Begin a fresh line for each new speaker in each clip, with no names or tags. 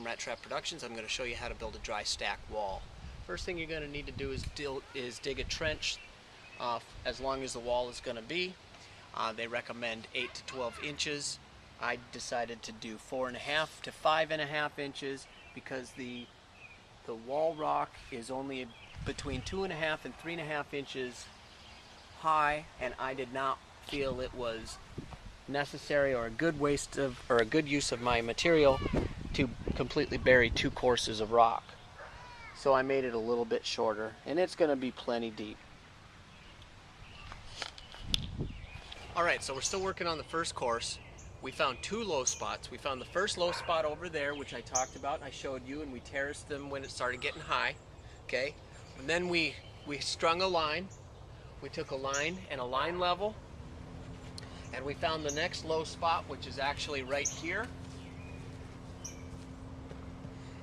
Rattrap Productions. I'm going to show you how to build a dry stack wall. First thing you're going to need to do is dig a trench as long as the wall is going to be. They recommend 8 to 12 inches. I decided to do 4.5 to 5.5 inches because the wall rock is only between 2.5 and 3.5 inches high, and I did not feel it was necessary or a good use of my material to completely bury 2 courses of rock. So I made it a little bit shorter, and it's going to be plenty deep. Alright, so we're still working on the first course. We found 2 low spots. We found the first low spot over there, which I talked about and I showed you, and we terraced them when it started getting high. Okay, and then we strung a line. We took a line and a line level, and we found the next low spot, which is actually right here.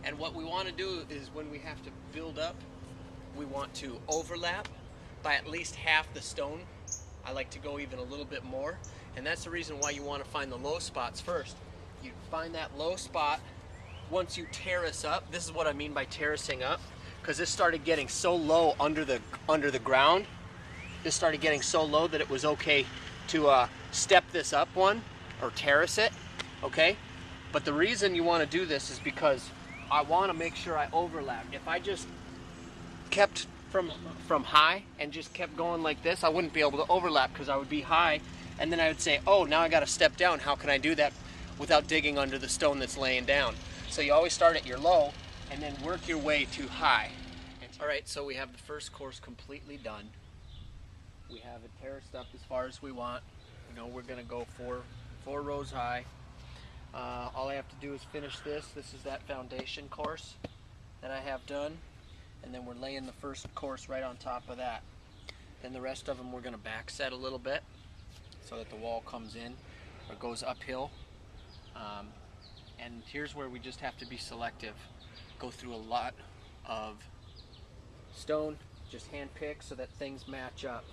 And what we want to do is, when we have to build up, we want to overlap by at least half the stone. I like to go even a little bit more, and that's the reason why you want to find the low spots first. You find that low spot. Once you terrace up, this is what I mean by terracing up, because this started getting so low under the ground. This started getting so low that it was okay to step this up one or terrace it. Okay, but the reason you want to do this is because I want to make sure I overlap. If I just kept from high and just kept going like this, I wouldn't be able to overlap because I would be high, and then I would say, oh, now I got to step down. How can I do that without digging under the stone that's laying down? So you always start at your low and then work your way to high. All right, so we have the first course completely done. We have it terraced up as far as we want. You know, we're going to go four rows high. All I have to do is finish this. This is that foundation course that I have done. And then we're laying the first course right on top of that. Then the rest of them we're going to back set a little bit so that the wall comes in or goes uphill. And here's where we just have to be selective. Go through a lot of stone, just hand pick so that things match up.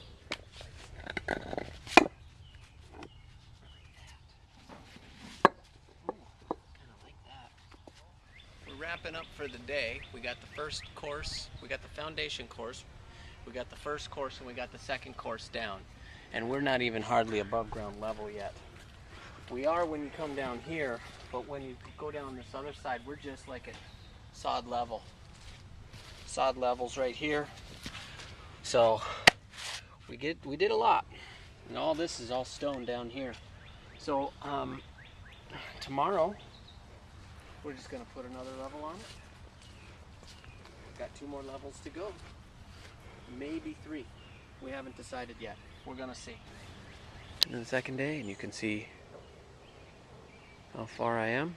Wrapping up for the day. We got the first course, we got the foundation course, we got the first course, and we got the second course down. And we're not even hardly above ground level yet. We are when you come down here, but when you go down this other side, we're just like at sod level. Sod level's right here. So we did a lot. And all this is all stone down here. So tomorrow we're just going to put another level on it. We've got 2 more levels to go. Maybe 3. We haven't decided yet. We're going to see. And the second day, and you can see how far I am.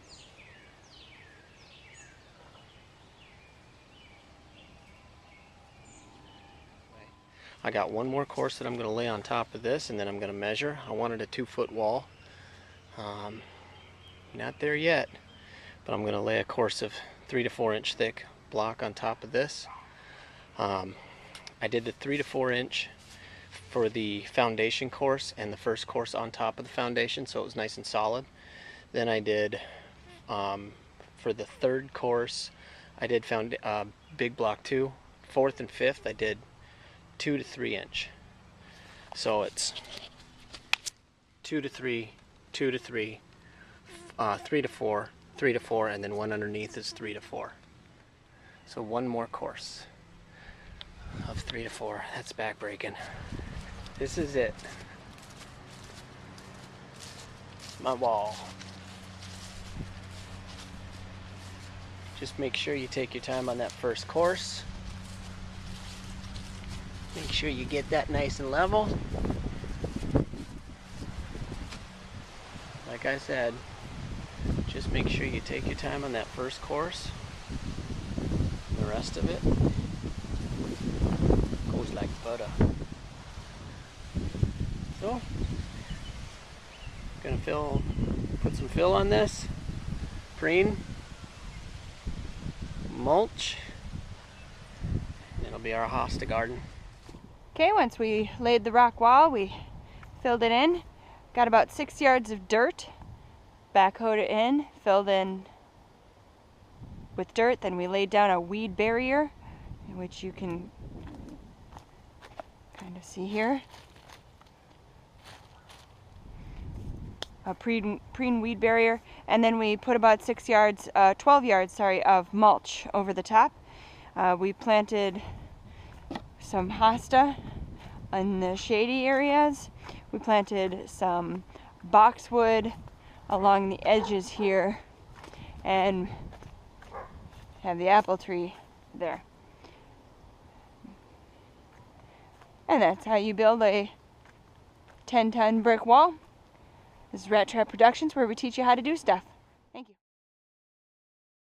I got 1 more course that I'm going to lay on top of this, and then I'm going to measure. I wanted a 2-foot wall. Not there yet. But I'm going to lay a course of 3 to 4 inch thick block on top of this. I did the 3 to 4 inch for the foundation course and the first course on top of the foundation, so it was nice and solid. Then I did, for the third course, I did big block 2. 4th and 5th, I did 2 to 3 inch. So it's 2 to 3, 2 to 3, 3 to 4, 3 to 4, and then one underneath is 3 to 4. So 1 more course of 3 to 4. That's back breaking. This is it. My wall. Just make sure you take your time on that first course. Make sure you get that nice and level. Like I said, just make sure you take your time on that first course. The rest of it goes like butter. So, gonna put some fill on this, preen, mulch, and it'll be our hosta garden.
Okay, once we laid the rock wall, we filled it in. Got about 6 yards of dirt. Backhoed it in, filled in with dirt. Then we laid down a weed barrier, which you can kind of see here. A preen weed barrier, and then we put about 12 yards, of mulch over the top. We planted some hosta in the shady areas. We planted some boxwood along the edges here, and have the apple tree there. And that's how you build a 10-ton brick wall. This is Rattrap Productions, where we teach you how to do stuff.